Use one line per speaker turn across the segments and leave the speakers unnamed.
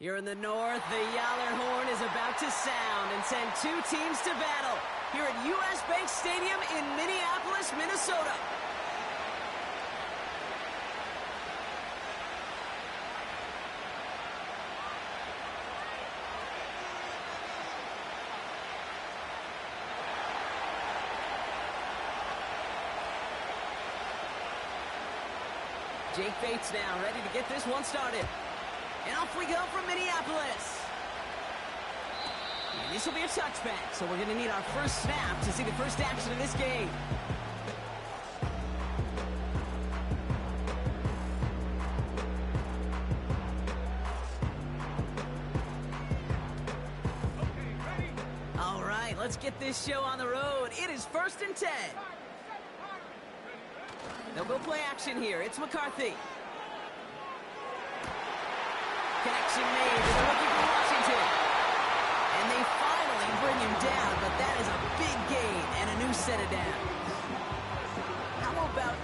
Here in the north, the Yaller horn is about to sound and send two teams to battle here at U.S. Bank Stadium in Minneapolis, Minnesota. Jake Bates now ready to get this one started. And off we go from Minneapolis. And this will be a touchback, so we're going to need our first snap to see the first action of this game. All right, let's get this show on the road. It is 1st and 10. They'll go play action here. It's McCarthy. Connection made to the rookie from Washington. And they finally bring him down, but that is a big gain and a new set of downs. How about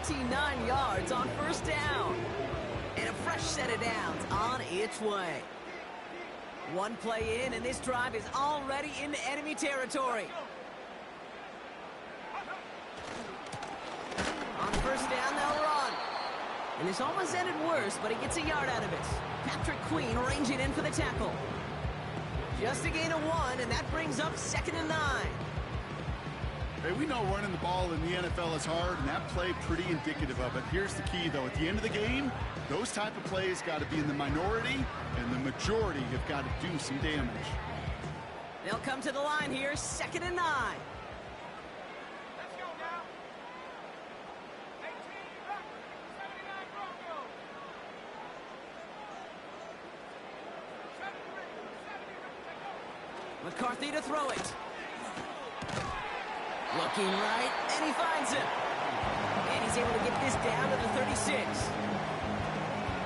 29 yards on first down? And a fresh set of downs on its way. One play in, and this drive is already into enemy territory. On first down, they'll run. And this almost ended worse, but he gets a yard out of it. Patrick Queen ranging in for the tackle. Just a gain of 1, and that brings up 2nd and 9.
Hey, we know running the ball in the NFL is hard, and that play pretty indicative of it. Here's the key, though. At the end of the game, those type of plays got to be in the minority, and the majority have got to do some damage.
They'll come to the line here, 2nd and 9. McCarthy to throw it. Looking right, and he finds him. And he's able to get this down to the 36.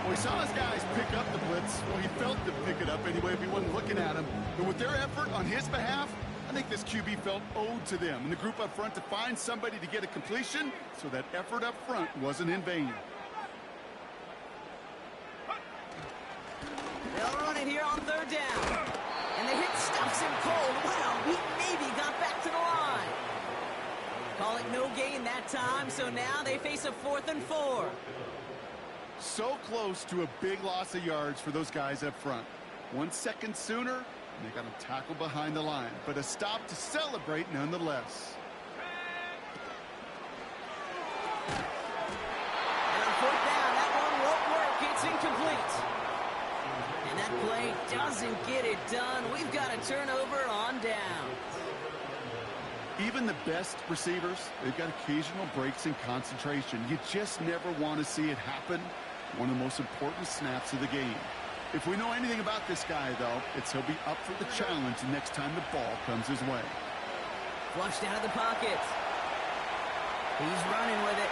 Well, he saw his guys pick up the blitz. Well, he felt them pick it up anyway if he wasn't looking at him. But with their effort on his behalf, I think this QB felt owed to them and the group up front to find somebody to get a completion, so that effort up front wasn't in vain.
They'll run it here on 3rd down. And the hit stops him cold. Wow, he maybe got back to the line. Call it no gain that time, so now they face a 4th and 4.
So close to a big loss of yards for those guys up front. 1 second sooner, and they got to tackle behind the line. But a stop to celebrate nonetheless.
And on 4th down, that one won't work. It's incomplete. And that play doesn't get it done. We've got a turnover on down.
Even the best receivers, they've got occasional breaks in concentration. You just never want to see it happen. One of the most important snaps of the game. If we know anything about this guy, though, it's he'll be up for the challenge the next time the ball comes his way.
Flushed out of the pocket. He's running with it.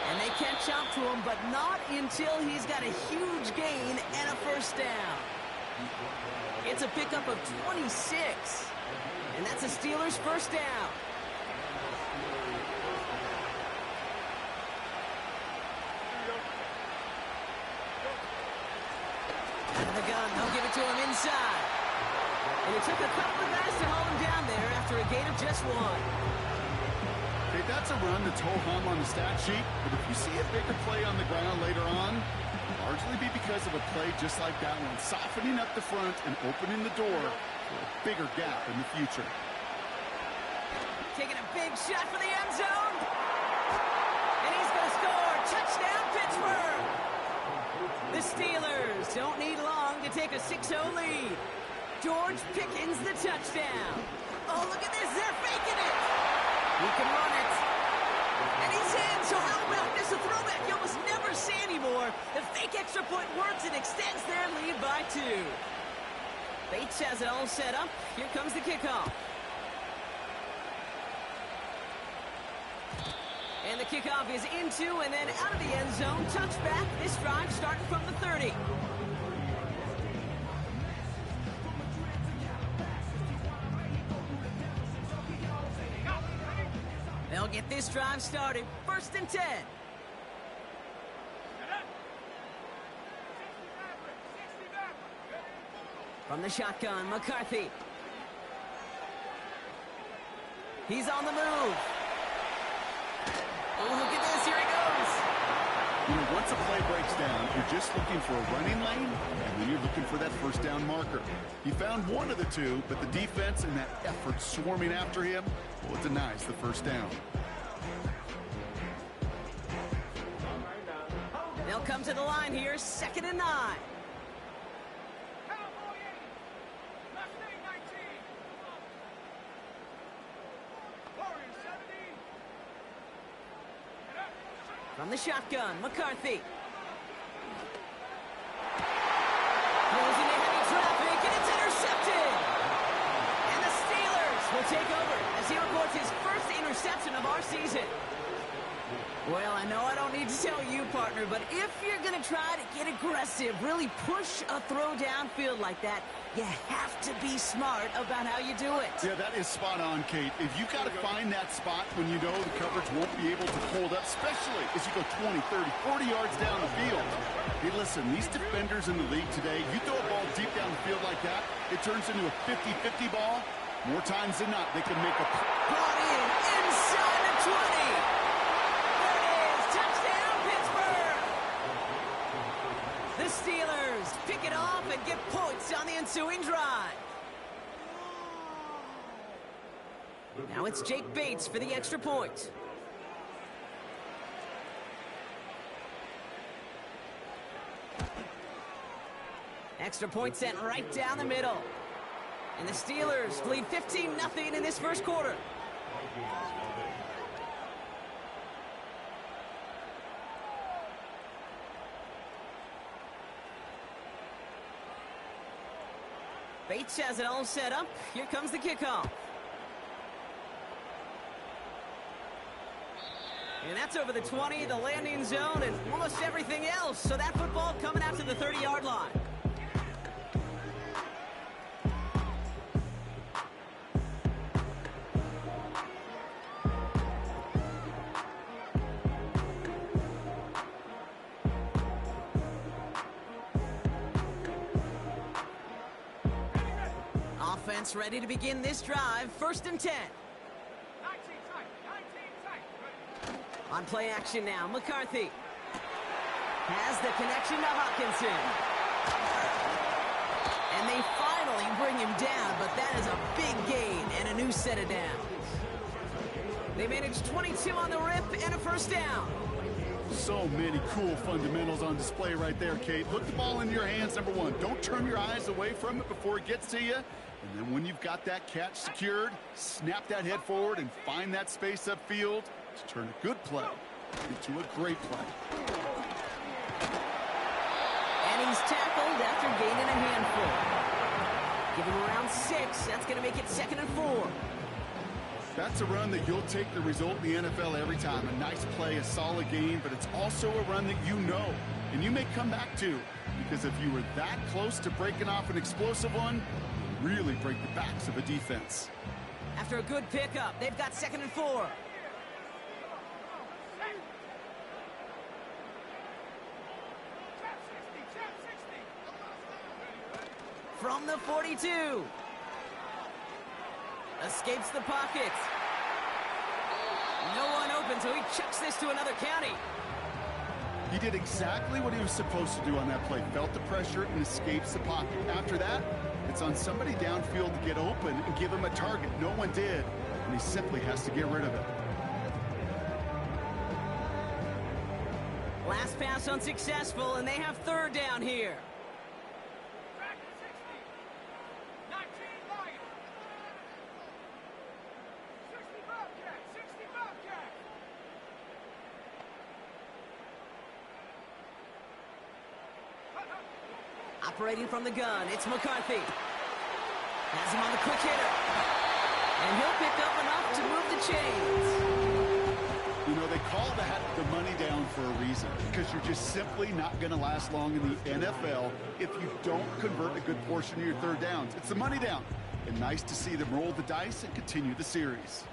And they catch up to him, but not until he's got a huge gain and a first down. It's a pickup of 26. And that's a Steelers first down. Out of the gun, they'll give it to him inside. And it took a couple of guys to hold him down there after a gain of just 1.
Okay, that's a run that's ho-hum on the stat sheet, but if you see a bigger play on the ground later on, it'll largely be because of a play just like that one, softening up the front and opening the door for a bigger gap in the future.
Taking a big shot for the end zone. And he's going to score. Touchdown, Pittsburgh. The Steelers don't need long to take a 6-0 lead. George Pickens the touchdown. Oh, look at this. They're faking it. He can run it. And he's in. So how about this? A throwback you almost never see anymore. The fake extra point works and extends their lead by 2. Bates has it all set up. Here comes the kickoff. And the kickoff is into and then out of the end zone. Touchback. This drive starting from the 30. They'll get this drive started. 1st and 10. From the shotgun, McCarthy. He's on the move. Oh, look at this. Here he goes.
You know, once a play breaks down, you're just looking for a running lane, and then you're looking for that first down marker. He found one of the two, but the defense and that effort swarming after him, well, it denies the first down.
They'll come to the line here, 2nd and 9. From the shotgun, McCarthy. Throws into heavy traffic, and it's intercepted. And the Steelers will take over as he records his first interception of our season. Well, I know I don't need to tell you, partner, but if you're going to try to get aggressive, really push a throw downfield like that, you have to be smart about how you do it.
Yeah, that is spot on, Kate. If you got to find that spot when you know the coverage won't be able to hold up, especially as you go 20, 30, 40 yards down the field. Hey, listen, these defenders in the league today, you throw a ball deep down the field like that, it turns into a 50-50 ball. More times than not, they can make a...
Brought in inside the 20. The Steelers pick it off and get points on the ensuing drive. Now it's Jake Bates for the extra point. Extra point sent right down the middle. And the Steelers lead 15-0 in this first quarter. Bates has it all set up. Here comes the kickoff. And that's over the 20, the landing zone, and almost everything else. So that football coming out to the 30-yard line. Offense ready to begin this drive. 1st and 10. On play action now, McCarthy has the connection to Hawkinson. And they finally bring him down, but that is a big gain and a new set of downs. They managed 22 on the rip and a first down.
So many cool fundamentals on display right there, Kate. Put the ball in your hands, number one. Don't turn your eyes away from it before it gets to you. And then when you've got that catch secured, snap that head forward and find that space upfield to turn a good play into a great play.
And he's tackled after gaining a handful. Give him around 6. That's going to make it 2nd and 4.
That's a run that you'll take the result in the NFL every time. A nice play, a solid game, but it's also a run that you know and you may come back to, because if you were that close to breaking off an explosive one, you really break the backs of a defense.
After a good pickup, they've got 2nd and 4. From the 42. Escapes the pocket. No one open, so he chucks this to another county.
He did exactly what he was supposed to do on that play. Felt the pressure and escapes the pocket. After that, it's on somebody downfield to get open and give him a target. No one did, and he simply has to get rid of it.
Last pass unsuccessful, and they have 3rd down here. Operating from the gun, it's McCarthy. Has him on the quick hitter. And he'll pick up enough to move the chains.
You know, they call that the money down for a reason, because you're just simply not going to last long in the NFL if you don't convert a good portion of your 3rd downs. It's the money down. And nice to see them roll the dice and continue the series.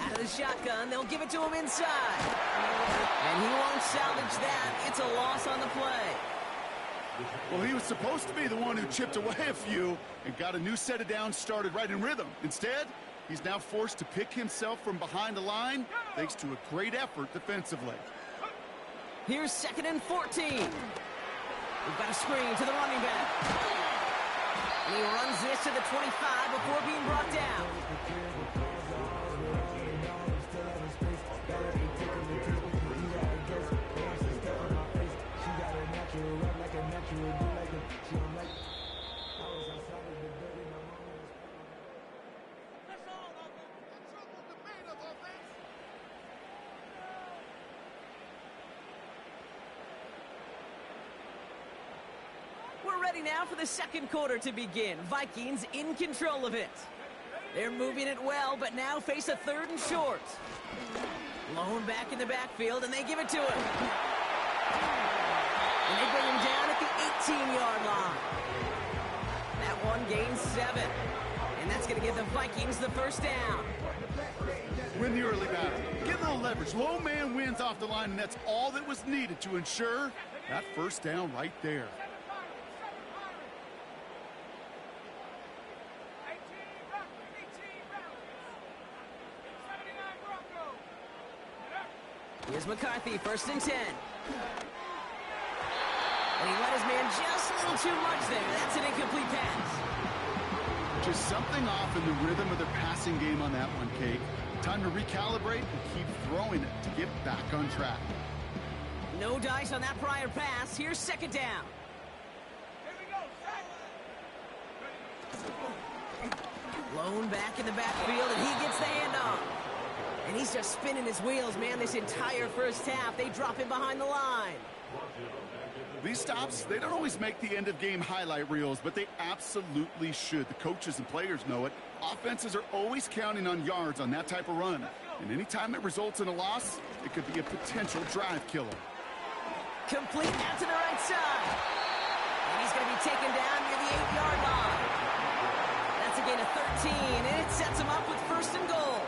Out of the shotgun, they'll give it to him inside. And
catch that. It's a loss on the play.
Well, he was supposed to be the one who chipped away a few and got a new set of downs started right in rhythm. Instead, he's now forced to pick himself from behind the line thanks to a great effort defensively.
Here's 2nd and 14. We've got a screen to the running back. And he runs this to the 25 before being brought down. We're ready now for the second quarter to begin. Vikings in control of it. They're moving it well, but now face a 3rd and short. Lone back in the backfield, and they give it to him. And they bring him down at the 18-yard line. That one gains 7. And that's going to give the Vikings the first down.
Win the early battle. Get a little leverage. Low man wins off the line, and that's all that was needed to ensure that first down right there.
Here's McCarthy, 1st and 10. And he let his man just a little too much there. That's an incomplete pass.
Just something off in the rhythm of their passing game on that one, Kate. Time to recalibrate and keep throwing it to get back on track.
No dice on that prior pass. Here's 2nd down. Lone back in the backfield, and he gets the handoff. And he's just spinning his wheels, man, this entire first half. They drop him behind the line.
These stops, they don't always make the end-of-game highlight reels, but they absolutely should. The coaches and players know it. Offenses are always counting on yards on that type of run. And anytime it results in a loss, it could be a potential drive killer.
Complete out to the right side. And he's going to be taken down near the 8-yard line. That's a gain of 13, and it sets him up with 1st and goal.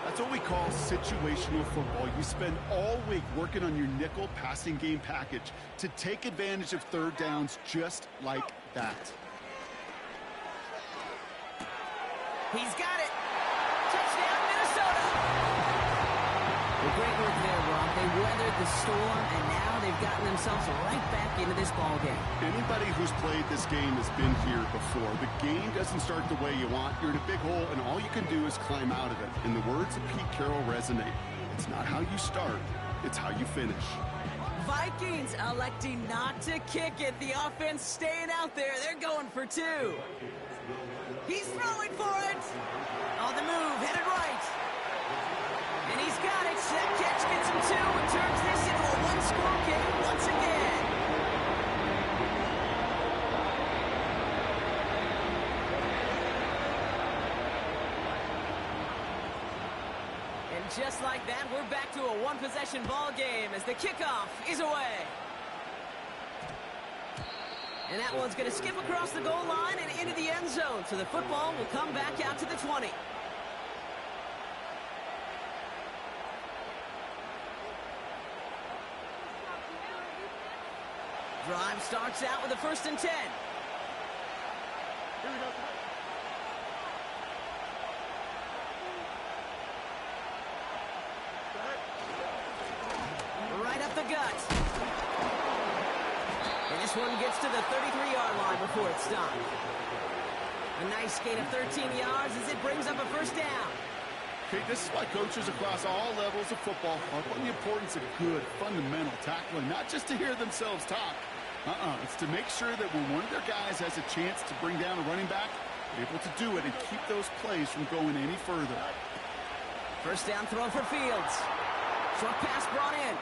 That's what we call situational football. You spend all week working on your nickel passing game package to take advantage of 3rd downs just like that.
He's got it. Touchdown, Minnesota. Well, great work there, Rob. They weathered the storm, and now they've gotten themselves right back into this ball game.
Anybody who's played this game has been here before. The game doesn't start the way you want. You're in a big hole, and all you can do is climb out of it. And the words of Pete Carroll resonate. It's not how you start, it's how you finish.
Vikings electing not to kick it. The offense staying out there. They're going for 2. He's throwing for it. On the move, headed right. And he's got it. That catch gets him 2 and turns this into a 1-score game once again. And just like that, we're back to a 1-possession ball game as the kickoff is away. And that one's going to skip across the goal line and into the end zone. So the football will come back out to the 20. Drive starts out with a 1st and 10. Here we go. Right up the gut. And this one gets to the 33-yard line before it's stopped. A nice gain of 13 yards as it brings up a 1st down.
Okay, this is why coaches across all levels of football harp on the importance of good, fundamental tackling, not just to hear themselves talk. It's to make sure that when one of their guys has a chance to bring down a running back, they're able to do it and keep those plays from going any further.
1st down throw for Fields. Short pass brought in.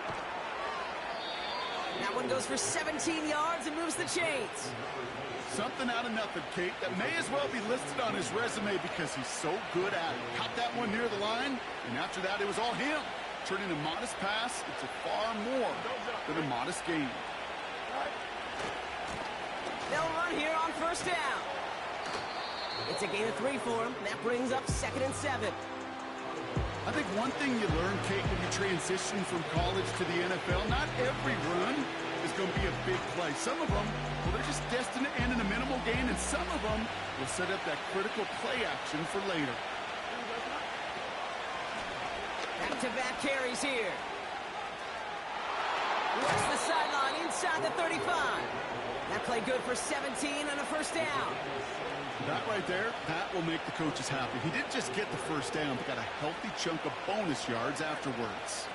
That one goes for 17 yards and moves the chains.
Something out of nothing, Kate, that may as well be listed on his resume because he's so good at it. Caught that one near the line, and after that, it was all him. Turning a modest pass into far more than a modest gain.
They'll run here on 1st down. It's a gain of 3 for him. That brings up 2nd and 7.
I think one thing you learn, Kate, when you transition from college to the NFL, not every run is going to be a big play. Some of them, well, they're just destined to end in a minimal gain, and some of them will set up that critical play action for later.
Back-to-back carries here. Works the sideline inside the 35. That play good for 17 and a first down.
That right there, Pat will make the coaches happy. He didn't just get the first down, but got a healthy chunk of bonus yards afterwards.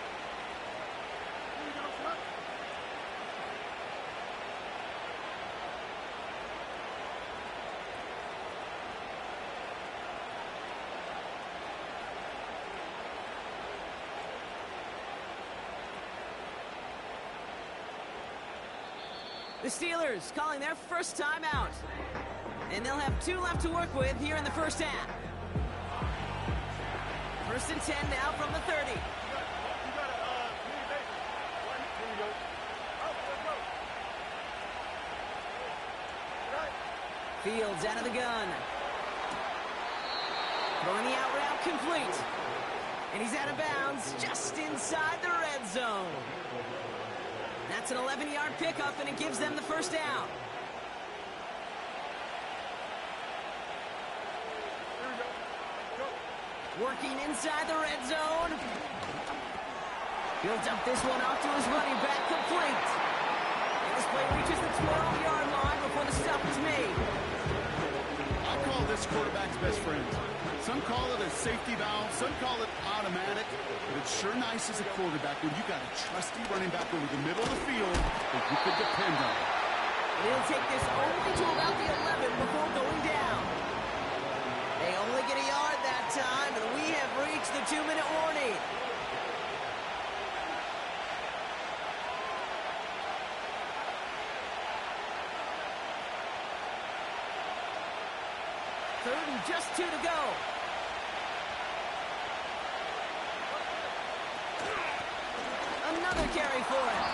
The Steelers calling their first timeout. And they'll have 2 left to work with here in the first half. 1st and 10 now from the 30. Fields out of the gun. Throwing the out route complete. And he's out of bounds just inside the red zone. That's an 11-yard pickup, and it gives them the first down. Working inside the red zone. He'll dump this one off to his running back, complete. And this play reaches the 12-yard line before the stop is made.
I call this quarterback's best friend. Some call it a safety valve, some call it automatic, but it's sure nice as a quarterback when you got a trusty running back over the middle of the field that you could depend on.
He'll take this only to about the 11 before going down. They only get a yard that time, and we have reached the 2-minute warning. Third and just 2 to go. Another carry for him.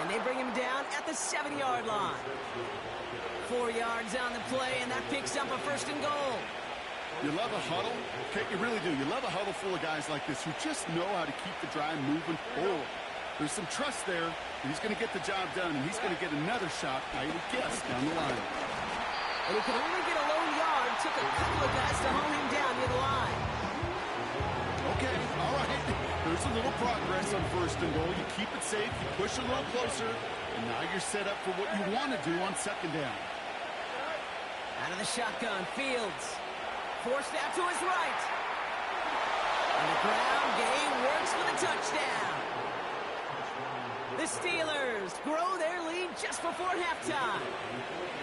And they bring him down at the 7-yard line. 4 yards on the play, and that picks up a 1st and goal.
You love a huddle? Okay, you really do. You love a huddle full of guys like this who just know how to keep the drive moving forward. There's some trust there. He's going to get the job done, and he's going to get another shot, I would guess, down the line.
And he could only get a lone yard. Took a couple of guys to hone him down near the line.
Okay, all right. There's a little progress on 1st and goal. You keep it safe, you push a little closer, and now you're set up for what you want to do on 2nd down.
Out of the shotgun, Fields. Forced out to his right. And the ground game works for the touchdown. The Steelers grow their lead just before halftime.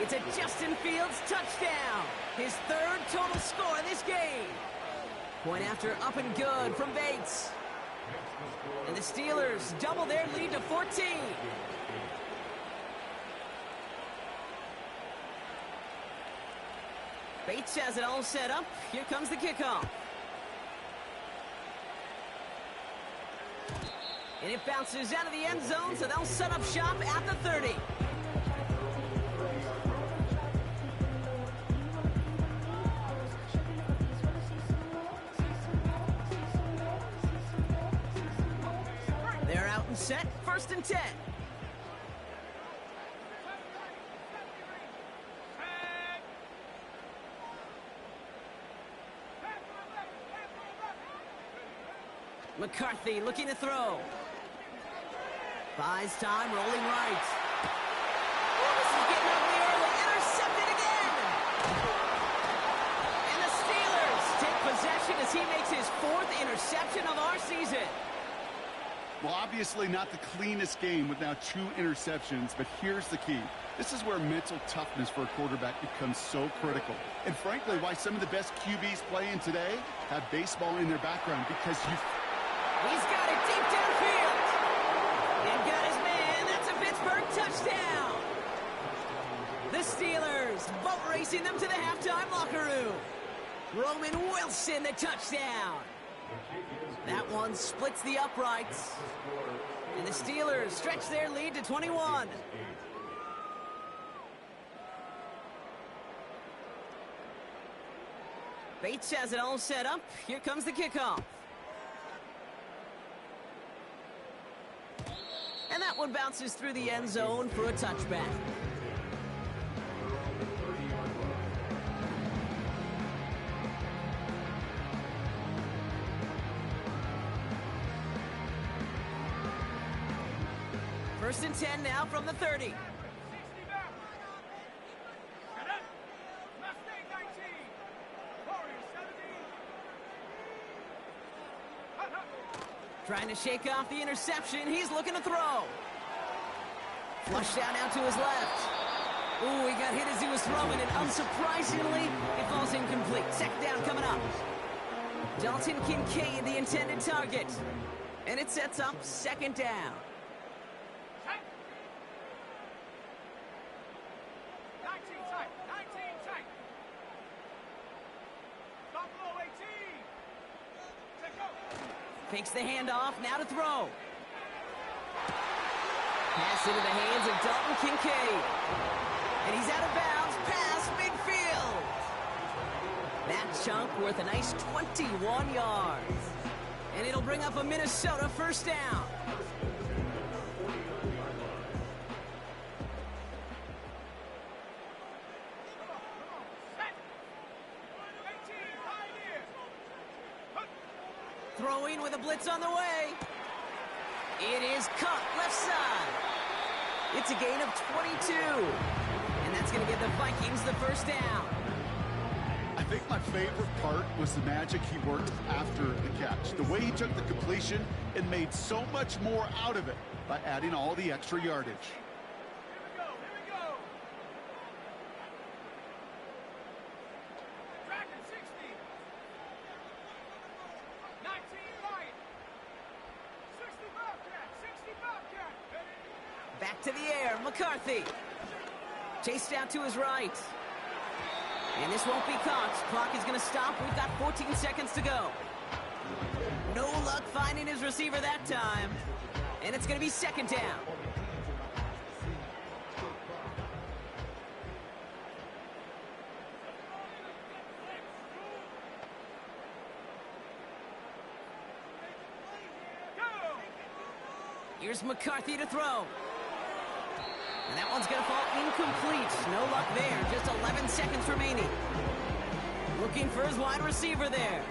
It's a Justin Fields touchdown. His 3rd total score in this game. Point after up and good from Bates. And the Steelers double their lead to 14. Bates has it all set up. Here comes the kickoff. And it bounces out of the end zone, so they'll set up shop at the 30. They're out and set. 1st and 10. McCarthy looking to throw. Buys time, rolling right. Oh, this is getting ugly early. Intercepted again. And the Steelers take possession as he makes his 4th interception of our season.
Well, obviously not the cleanest game with now 2 interceptions, but here's the key. This is where mental toughness for a quarterback becomes so critical. And frankly, why some of the best QBs playing today have baseball in their background, because
He's got it deep downfield. And got his man. That's a Pittsburgh touchdown. The Steelers boat racing them to the halftime locker room. Roman Wilson, the touchdown. That one splits the uprights. And the Steelers stretch their lead to 21. Bates has it all set up. Here comes the kickoff. And that one bounces through the end zone for a touchback. First and 10 now from the 30. Trying to shake off the interception. He's looking to throw. Flushed out now to his left. Ooh, he got hit as he was throwing, and unsurprisingly, it falls incomplete. Second down coming up. Dalton Kincaid, the intended target. And it sets up second down.
19 tight. Stop below 18. Take go.
Fakes the handoff, now to throw. Pass into the hands of Dalton Kincaid. And he's out of bounds, past midfield. That chunk worth a nice 21 yards. And it'll bring up a Minnesota first down. Throwing with a blitz on the way. It is cut left side. It's a gain of 22. And that's going to give the Vikings the first down.
I think my favorite part was the magic he worked after the catch. The way he took the completion and made so much more out of it by adding all the extra yardage.
Here we go. Dragon 60. 19 right. 60 Bobcat.
Back to the air, McCarthy. Chased out to his right. And this won't be caught. Clock is going to stop. We've got 14 seconds to go. No luck finding his receiver that time. And it's going to be second down. Here's McCarthy to throw. And that one's going to fall incomplete. No luck there. Just 11 seconds remaining. Looking for his wide receiver there.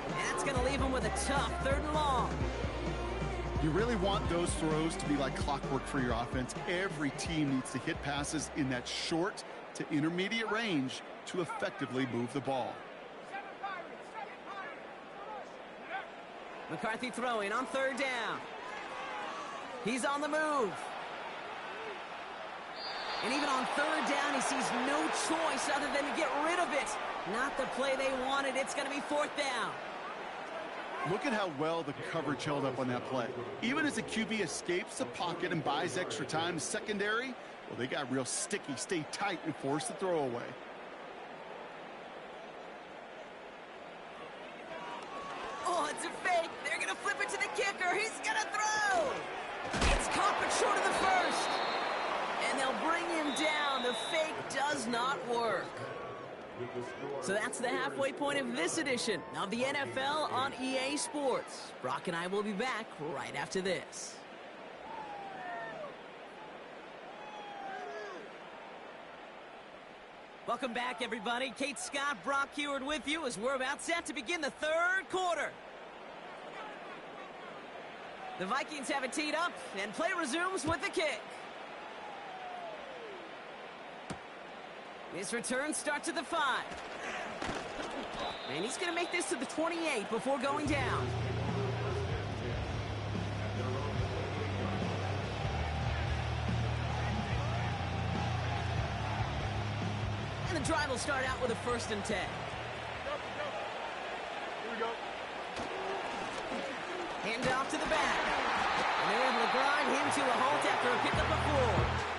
And that's going to leave him with a tough third and long.
You really want those throws to be like clockwork for your offense. Every team needs to hit passes in that short to intermediate range to effectively move the ball.
McCarthy throwing on third down. He's on the move. And even on third down, he sees no choice other than to get rid of it. Not the play they wanted. It's going to be fourth down.
Look at how well the coverage held up on that play. Even as the QB escapes the pocket and buys extra time, secondary, well, they got real sticky, stay tight, and force the throw away.
Oh, it's a fake. They're going to flip it to the kicker. He's going to throw. It's caught but short of the first. And they'll bring him down. The fake does not work. So that's the halfway point of this edition of the NFL on EA Sports. Brock and I will be back right after this. Welcome back, everybody. Kate Scott, Brock Heward with you as we're about set to begin the third quarter. The Vikings have it teed up, and play resumes with the kick. His return starts at the 5. And he's going to make this to the 28 before going down. And the drive will start out with a 1st and 10.
Here we go.
Hand off to the back. And they're able to grind him to a halt after a pickup of 4.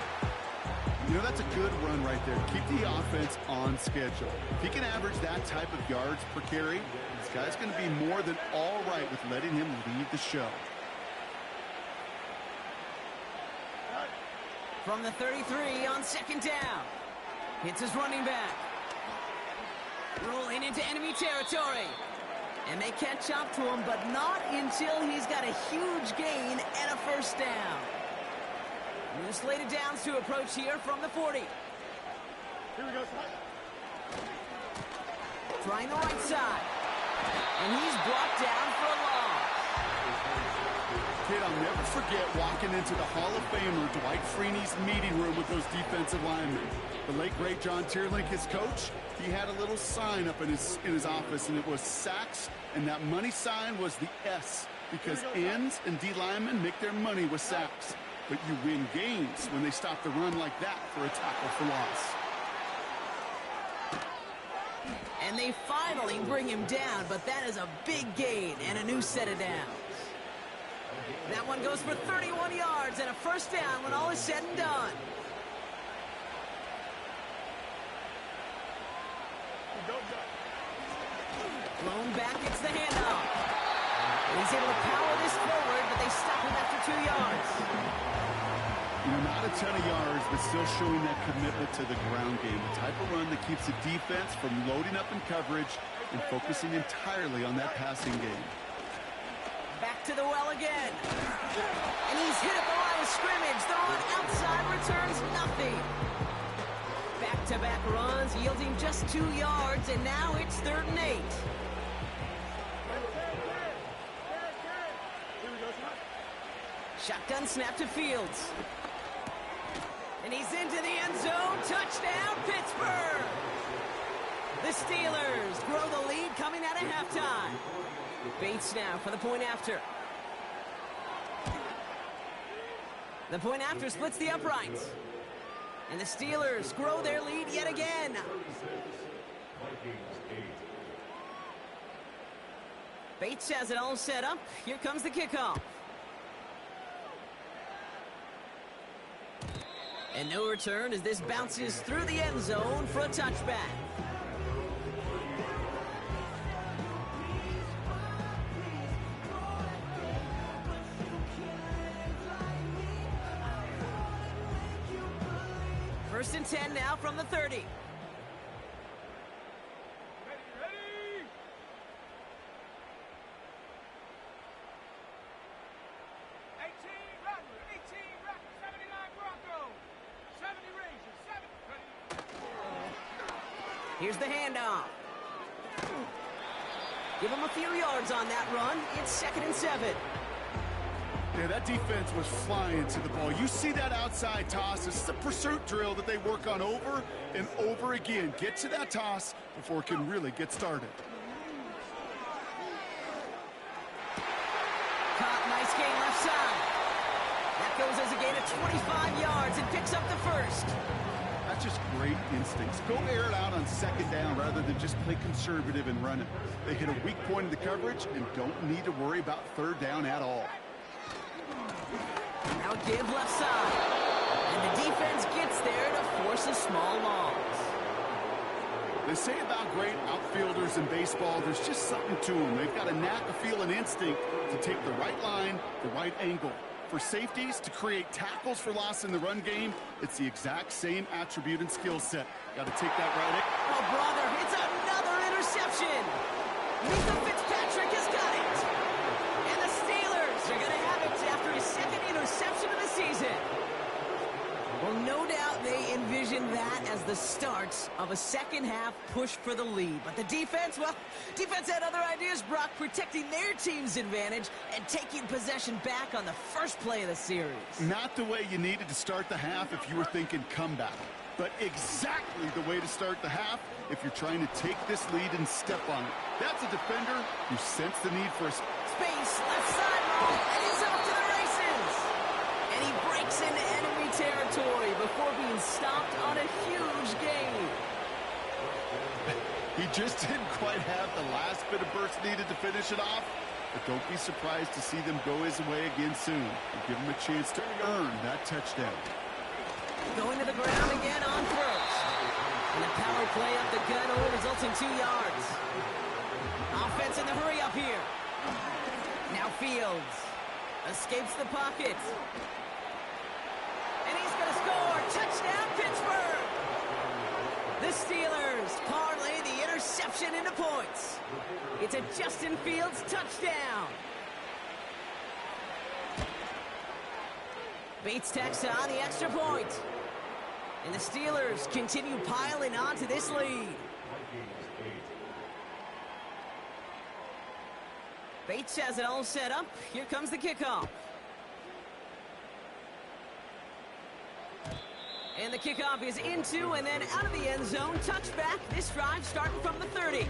You know, that's a good run right there. Keep the offense on schedule. If he can average that type of yards per carry, this guy's going to be more than all right with letting him lead the show.
From the 33 on 2nd down. Hits his running back. Rolling into enemy territory. And they catch up to him, but not until he's got a huge gain and a 1st down. New slated downs to approach here from the 40.
Here we go, son.
Trying the right side. And he's brought down for a loss.
Kid, I'll never forget walking into the Hall of Famer Dwight Freeney's meeting room with those defensive linemen. The late, great John Tierlink, his coach, he had a little sign up in his office, and it was sacks, and that money sign was the S, because ends and D linemen make their money with sacks. But you win games when they stop the run like that for a tackle for loss.
And they finally bring him down, but that is a big gain and a new set of downs. That one goes for 31 yards and a first down when all is said and done. Blown back, it's the handoff. And he's able to power this forward, but they stop him after 2 yards.
You know, not a ton of yards, but still showing that commitment to the ground game. The type of run that keeps the defense from loading up in coverage and focusing entirely on that passing game.
Back to the well again. And he's hit at the line of scrimmage. The run outside returns nothing. Back-to-back runs yielding just 2 yards, and now it's 3rd and 8. Shotgun snap to Fields. And he's into the end zone. Touchdown, Pittsburgh! The Steelers grow the lead coming out of halftime. Bates now for the point after. The point after splits the uprights. And the Steelers grow their lead yet again. Bates has it all set up. Here comes the kickoff. And no return as this bounces through the end zone for a touchback. First and 10 now from the 30.
Ready? 18 Rattler, 18 Rattler, 79 Broncos, 70 Rangers, 70.
Here's the handoff. Give him a few yards on that run. It's 2nd and 7.
Yeah, that defense was flying to the ball. You see that outside toss. This is a pursuit drill that they work on over and over again. Get to that toss before it can really get started.
Caught, nice gain left side. That goes as a gain of 25 yards and picks up the first.
That's just great instincts. Go air it out on 2nd down rather than just play conservative and run it. They hit a weak point in the coverage and don't need to worry about 3rd down at all.
Now give left side. And the defense gets there to force a small loss.
They say about great outfielders in baseball, there's just something to them. They've got a knack, a feel, and instinct to take the right line, the right angle. For safeties, to create tackles for loss in the run game, it's the exact same attribute and skill set. Got to take that right.
Oh, brother, it's another interception. Mika Fitzpatrick has got it. And the Steelers are going to have it after his 2nd interception of the season. Well, no doubt they envisioned that as the start of a second-half push for the lead. But the defense, well, defense had other ideas, Brock, protecting their team's advantage and taking possession back on the first play of the series.
Not the way you needed to start the half if you were thinking comeback, but exactly the way to start the half if you're trying to take this lead and step on it. That's a defender who sensed the need for a
space, left side roll, and he's off to the races. And he breaks into enemy territory before being stopped on a huge gain.
He just didn't quite have the last bit of burst needed to finish it off, but don't be surprised to see them go his way again soon and give him a chance to earn that touchdown.
Going to the ground again on first. And a power play up the gut only results in 2 yards. Offense in the hurry up here. Now Fields escapes the pocket. And he's going to score. Touchdown, Pittsburgh. The Steelers parlay the interception into points. It's a Justin Fields touchdown. Bates tacks on the extra point. And the Steelers continue piling onto this lead. Bates has it all set up. Here comes the kickoff. And the kickoff is into and then out of the end zone. Touchback. This drive starting from the 30.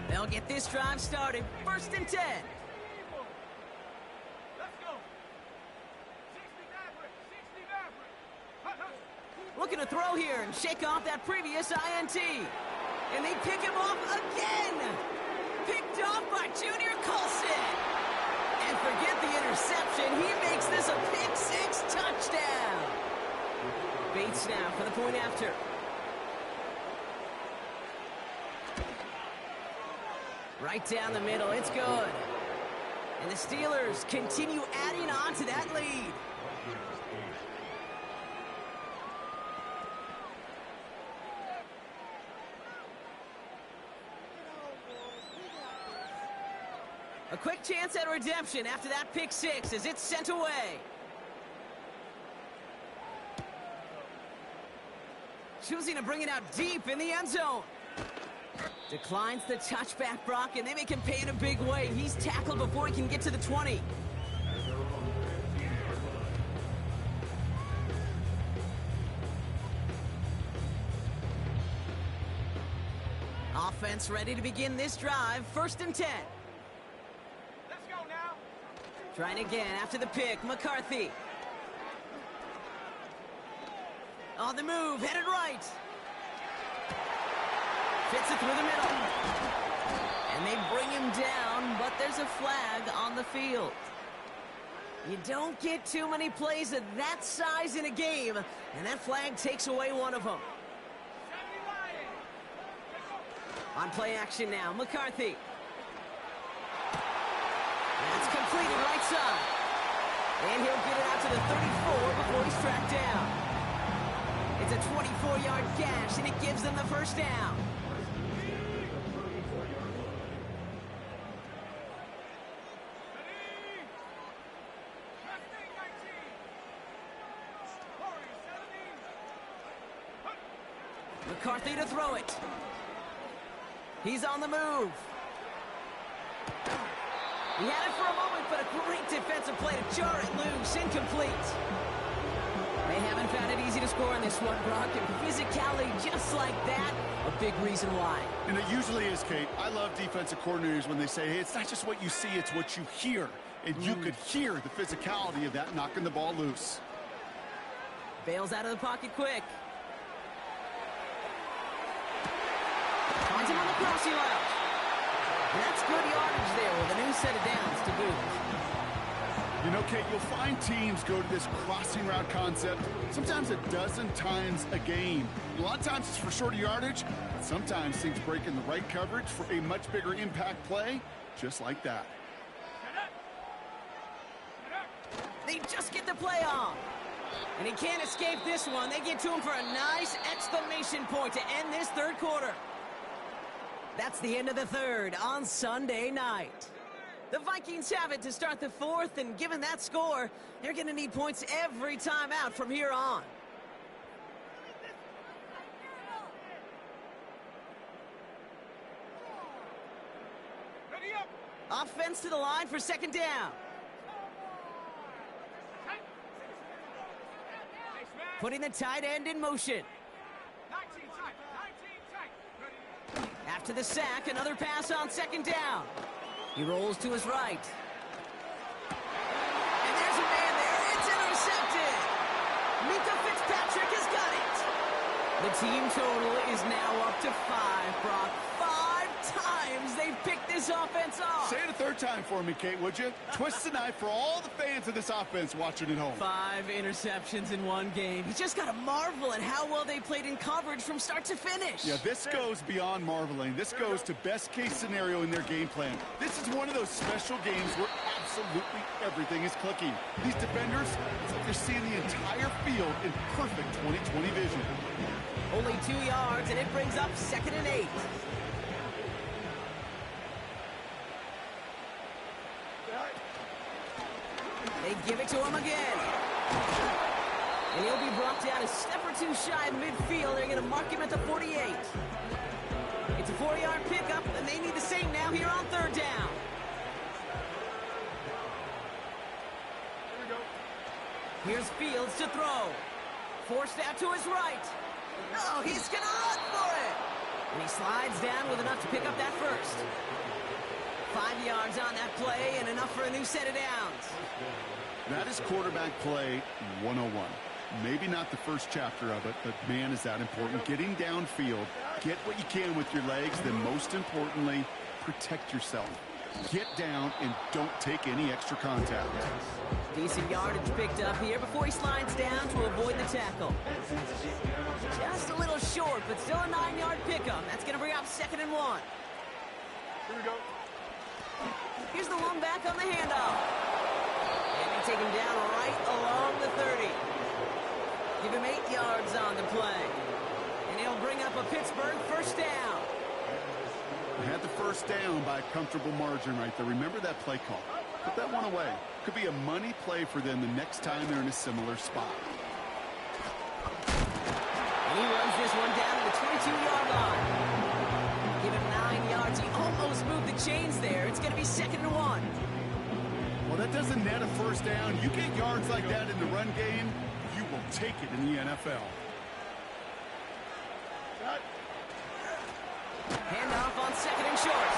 They'll get this drive started. 1st and 10.
Let's go. 60
Looking to throw here and shake off that previous INT. And they pick him off again. Picked off by Junior Colson. And forget the interception. He makes this a pick-6 touchdown. Bates now for the point after. Right down the middle. It's good. And the Steelers continue adding on to that lead. A quick chance at redemption after that pick-6 as it's sent away. Choosing to bring it out deep in the end zone. Declines the touchback, Brock, and they make him pay in a big way. He's tackled before he can get to the 20. Offense ready to begin this drive. 1st and 10.
Let's go now.
Trying again after the pick. McCarthy. On the move, headed right. Fits it through the middle. And they bring him down, but there's a flag on the field. You don't get too many plays of that size in a game, and that flag takes away one of them. On play action now, McCarthy. That's completed right side. And he'll get it out to the 34 before he's tracked down. It's a 24-yard gash, and it gives them the 1st down. McCarthy to throw it. He's on the move. He had it for a moment, but a great defensive play to jar it loose. Incomplete. They haven't found it easy to score in this one, Brock. And physicality just like that, a big reason why.
And it usually is, Kate. I love defensive coordinators when they say, hey, it's not just what you see, it's what you hear. And you could hear the physicality of that knocking the ball loose.
Bails out of the pocket quick. Finds him on the crossing route. And that's good yardage there with a new set of downs to boot.
You know, Kate, you'll find teams go to this crossing route concept sometimes a dozen times a game. A lot of times it's for shorter yardage. Sometimes things break in the right coverage for a much bigger impact play, just like that.
They just get the play on. And he can't escape this one. They get to him for a nice exclamation point to end this 3rd quarter. That's the end of the 3rd on Sunday night. The Vikings have it to start the 4th, and given that score, they're going to need points every time out from here on.
Ready up.
Offense to the line for 2nd down. Putting the tight end in motion.
19 tight. 19 tight. Ready.
After the sack, another pass on 2nd down. He rolls to his right. And there's a man there. It's intercepted. Minka Fitzpatrick has got it. The team total is now up to 5, Brock. 5 times they've picked this offense off.
Say it a 3rd time for me, Kate, would you? Twist the knife for all the fans of this offense watching at home.
5 interceptions in one game. You just got to marvel at how well they played in coverage from start to finish.
Yeah, this goes beyond marveling. This goes to best-case scenario in their game plan. This is one of those special games where absolutely everything is clicking. These defenders, it's like they're seeing the entire field in perfect 20/20 vision.
Only 2 yards, and it brings brings up 2nd and 8. They give it to him again. And he'll be brought down a step or two shy of midfield. They're going to mark him at the 48. It's a 4-yard pickup, and they need the same now here on 3rd down.
Here we go.
Here's Fields to throw. Forced out to his right. Oh, he's going to run for it. And he slides down with enough to pick up that first. 5 yards on that play and enough for a new set of downs.
That is quarterback play 101. Maybe not the first chapter of it, but man, is that important. Getting downfield, get what you can with your legs, then most importantly, protect yourself. Get down and don't take any extra contact.
Decent yardage picked up here before he slides down to avoid the tackle. Just a little short, but still a 9-yard pickup. That's going to bring up 2nd and 1.
Here we go.
Here's the one back on the handoff. And they take him down right along the 30. Give him 8 yards on the play. And he'll bring up a Pittsburgh 1st down.
They had the 1st down by a comfortable margin right there. Remember that play call. Put that one away. Could be a money play for them the next time they're in a similar spot.
And he runs this one down to the 22-yard line. Give him 9 yards. He almost moved the chains there. It's going to be 2nd and 1.
Well, that doesn't net a 1st down. You get yards like that in the run game, you will take it in the NFL.
Handoff on 2nd and short.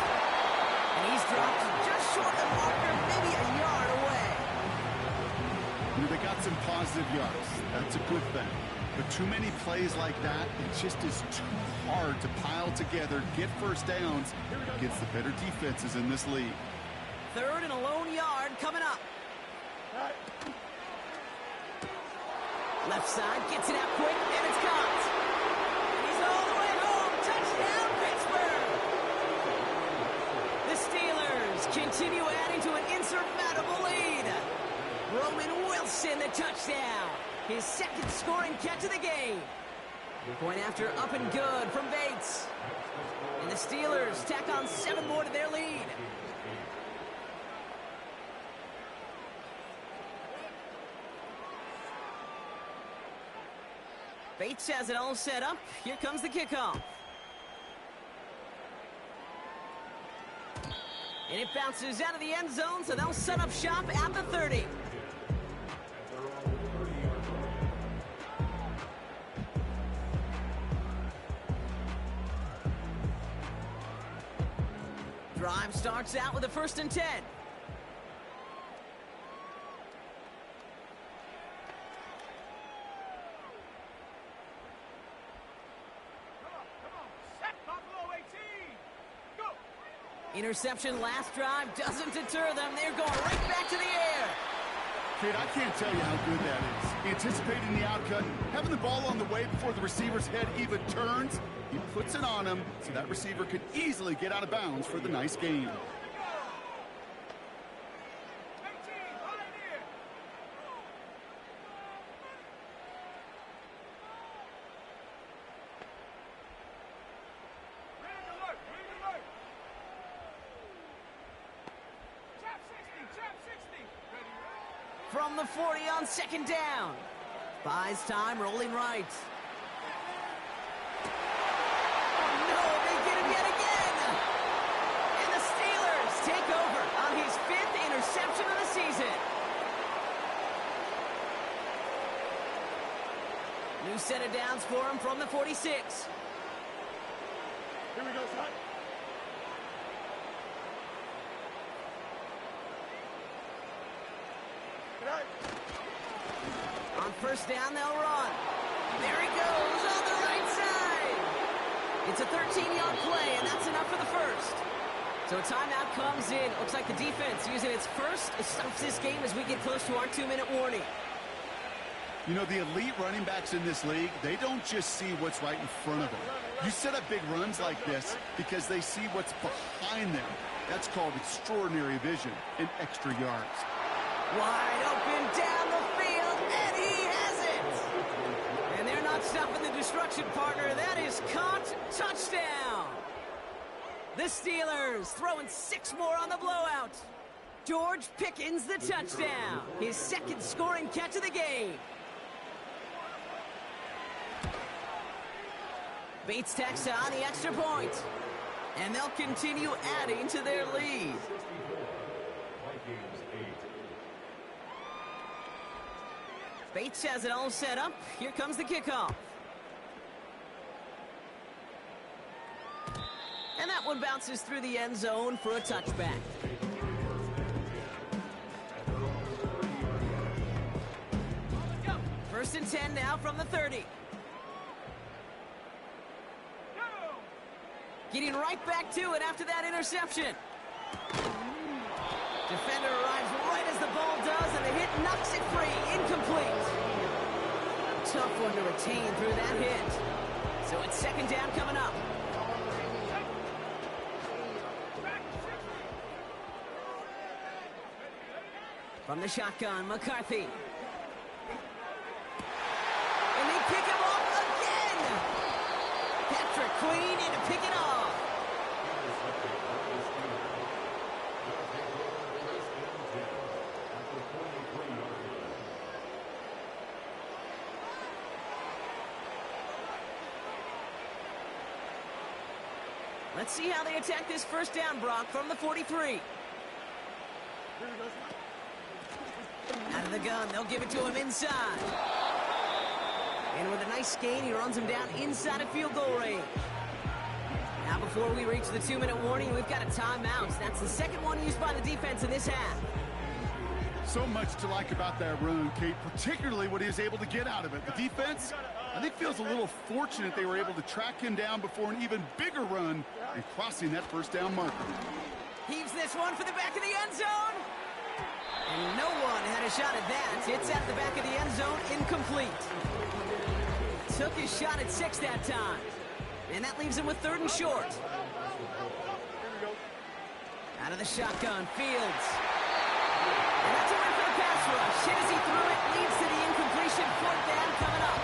And he's dropped just short of marker, maybe a yard away.
You know, they got some positive yards. That's a good thing. But too many plays like that, it just is too hard to pile together, get 1st downs against the better defenses in this league.
3rd and a lone yard coming up. Left side gets it out quick, and it's caught. And he's all the way home. Touchdown, Pittsburgh. The Steelers continue adding to an insurmountable lead. Roman Wilson, the touchdown. His 2nd scoring catch of the game. Point after up and good from Bates. And the Steelers tack on 7 more to their lead. Bates has it all set up. Here comes the kickoff. And it bounces out of the end zone, so they'll set up shop at the 30. Drive starts out with a 1st and 10. Interception last drive doesn't deter them. They're going right back to the air.
Kid, I can't tell you how good that is. Anticipating the outcut, having the ball on the way before the receiver's head even turns. He puts it on him so that receiver could easily get out of bounds for the nice gain.
From the 40 on 2nd down. Buys time, rolling right. Oh no, they get him yet again. And the Steelers take over on his 5th interception of the season. New set of downs for him from the 46.
Here we go, son.
On 1st down, they'll run. There he goes on the right side. It's a 13-yard play, and that's enough for the 1st. So a timeout comes in. Looks like the defense using its first stops this game as we get close to our 2-minute warning.
You know, the elite running backs in this league, they don't just see what's right in front of them. You set up big runs like this because they see what's behind them. That's called extraordinary vision and extra yards.
Wide open down the field, and he has it! And they're not stopping the destruction, partner. That is is caught. Touchdown! The Steelers throwing 6 more on the blowout. George Pickens the touchdown. His second scoring catch of the game. Bates tacks on the extra point. And they'll continue adding to their lead. Bates has it all set up. Here comes the kickoff. And that one bounces through the end zone for a touchback. First and 10 now from the 30. Getting right back to it after that interception. Defender arrives right as the ball does, and the hit knocks it free. Incomplete. Tough one to retain through that hit. So it's second down coming up. From the shotgun, McCarthy. And they pick him off again. Patrick Queen in to pick it off. Let's see how they attack this first down, Brock, from the 43. Out of the gun, they'll give it to him inside. And with a nice gain, he runs him down inside of field goal range. Now before we reach the 2-minute warning, we've got a timeout. That's the second one used by the defense in this half.
So much to like about that run, Kate, particularly what he was able to get out of it. The defense, I think, feels a little fortunate they were able to track him down before an even bigger run and crossing that first down marker.
Heaves this one for the back of the end zone. And no one had a shot at that. It's at the back of the end zone, incomplete. Took his shot at 6 that time. And that leaves him with 3rd and short. Out of the shotgun, Fields. And that's a win for the pass rush. Hit as he threw it, leads to the incompletion. 4th down coming up.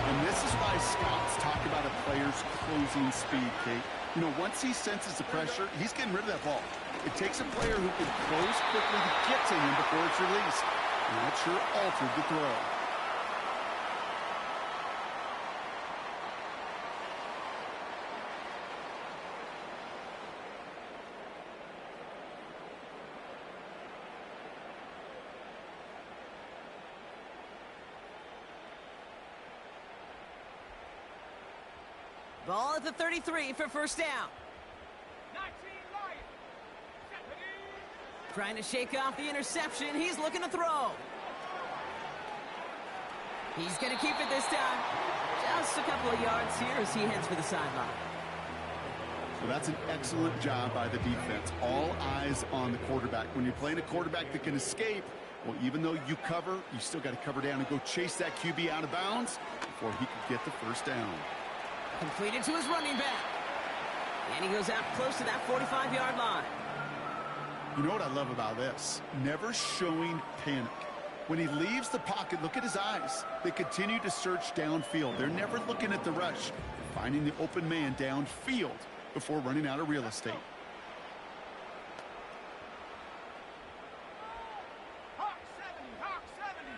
And this is why scouts talk about a player's closing speed, Kate. You know, once he senses the pressure, he's getting rid of that ball. It takes a player who can close quickly to get to him before it's released. And that sure altered the throw.
Ball at the 33 for first down.
19 Lions.
Trying to shake off the interception. He's looking to throw. He's going to keep it this time. Just a couple of yards here as he heads for the sideline.
So that's an excellent job by the defense. All eyes on the quarterback. When you're playing a quarterback that can escape, well, even though you cover, you still got to cover down and go chase that QB out of bounds before he could get the first down.
Completed to his running back. And he goes out close to that 45-yard line.
You know what I love about this? Never showing panic. When he leaves the pocket, look at his eyes. They continue to search downfield. They're never looking at the rush. They're finding the open man downfield before running out of real estate.
Hawk 70, Hawk 70.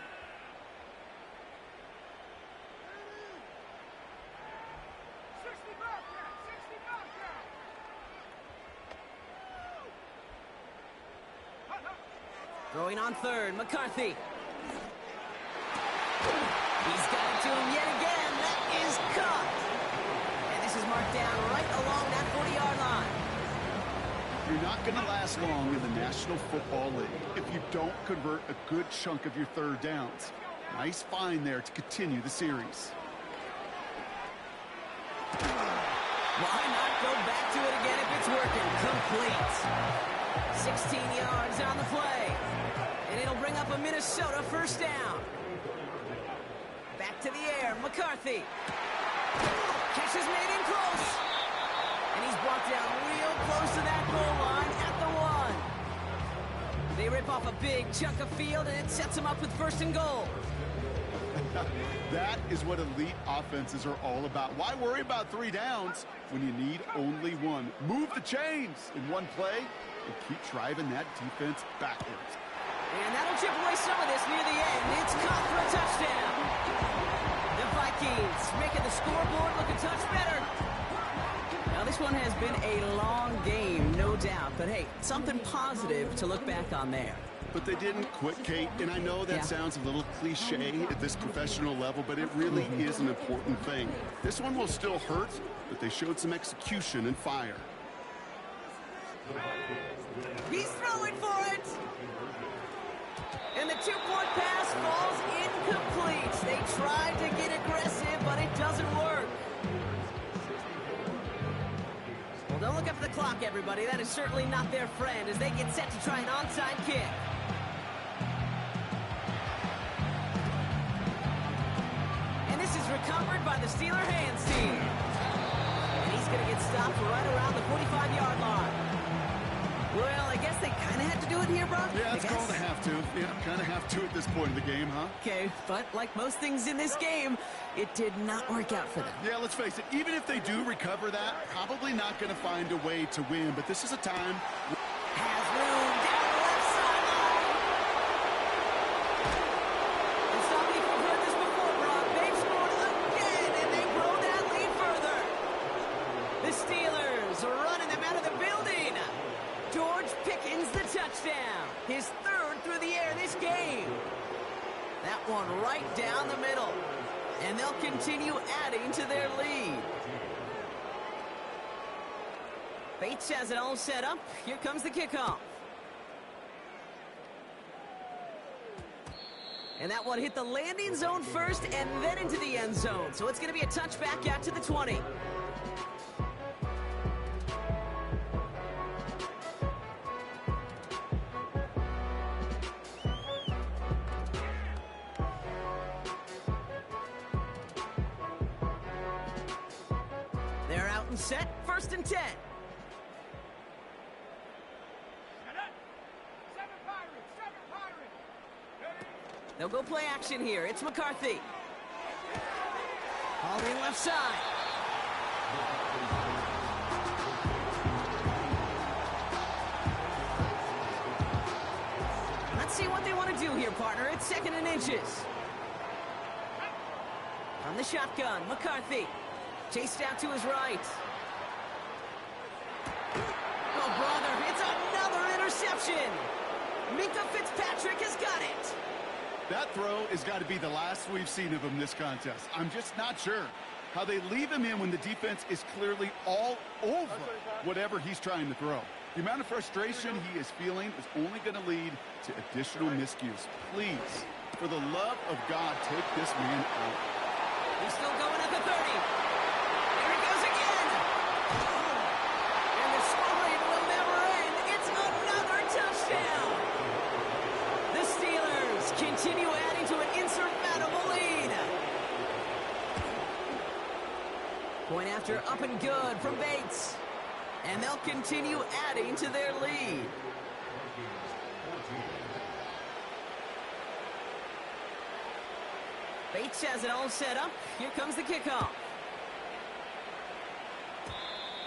Throwing on 3rd, McCarthy. He's got it to him yet again. That is caught. And this is marked down right along that 40-yard line.
You're not going to last long in the National Football League if you don't convert a good chunk of your 3rd downs. Nice find there to continue the series.
Why not go back to it again if it's working? Complete. 16 yards on the play. And it'll bring up a Minnesota first down. Back to the air, McCarthy. Catch is made in close. And he's brought down real close to that goal line at the 1. They rip off a big chunk of field, and it sets him up with 1st and goal.
That is what elite offenses are all about. Why worry about 3 downs when you need only 1? Move the chains in one play and keep driving that defense backwards.
And that'll chip away some of this near the end. It's caught for a touchdown. The Vikings making the scoreboard look a touch better. Now, this one has been a long game, no doubt. But, hey, something positive to look back on there.
But they didn't quit, Kate, and I know that sounds a little cliche at this professional level, but it really is an important thing. This one will still hurt, but they showed some execution and fire.
He's throwing for it! And the 2-point pass falls incomplete. They tried to get aggressive, but it doesn't work. Well, don't look up at the clock, everybody. That is certainly not their friend as they get set to try an onside kick. And this is recovered by the Steeler hands team. And he's going to get stopped right around the 45-yard line. Well, I guess they kind of had to do it here, Brock.
Yeah, it's called a have to. Yeah, kind of have to at this point in the game, huh?
Okay, but like most things in this game, it did not work out for them.
Yeah, let's face it. Even if they do recover that, probably not going to find a way to win. But this is a time...
Has room down the left sideline. And stop me if you've heard this before, Brock. They've scored again, and they grow that lead further. The Steelers are running them out of the building. George Pickens the touchdown. His 3rd through the air this game. That one right down the middle. And they'll continue adding to their lead. Bates has it all set up. Here comes the kickoff. And that one hit the landing zone first and then into the end zone. So it's going to be a touchback out to the 20. They're out and set. 1st and 10. They'll go play action here. It's McCarthy. All in left side. Let's see what they want to do here, partner. It's 2nd and inches. From the shotgun, McCarthy. Chased out to his right. Oh, brother, it's another interception. Minka Fitzpatrick has got it.
That throw has got to be the last we've seen of him this contest. I'm just not sure how they leave him in when the defense is clearly all over whatever he's trying to throw. The amount of frustration he is feeling is only going to lead to additional miscues. Please, for the love of God, take this man out.
He's still going at the 30. Here he goes again. And the scoring will never end. It's another touchdown. The Steelers continue adding to an insurmountable lead. Point after up and good from Bates. And they'll continue adding to their lead. Bates has it all set up. Here comes the kickoff.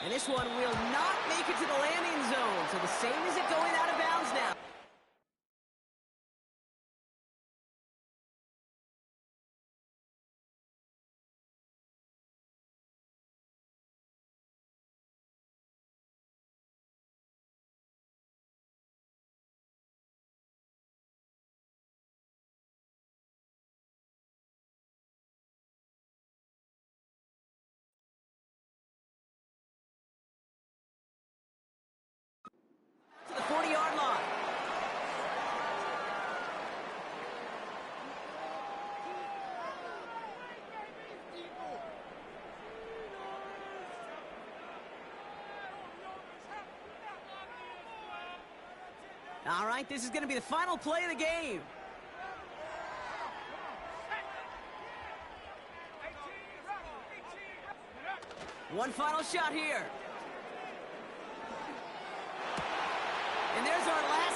And this one will not make it to the landing zone. So the same as it going out of bounds now. To the 40-yard line. All right, this is going to be the final play of the game. One final shot here. And there's our last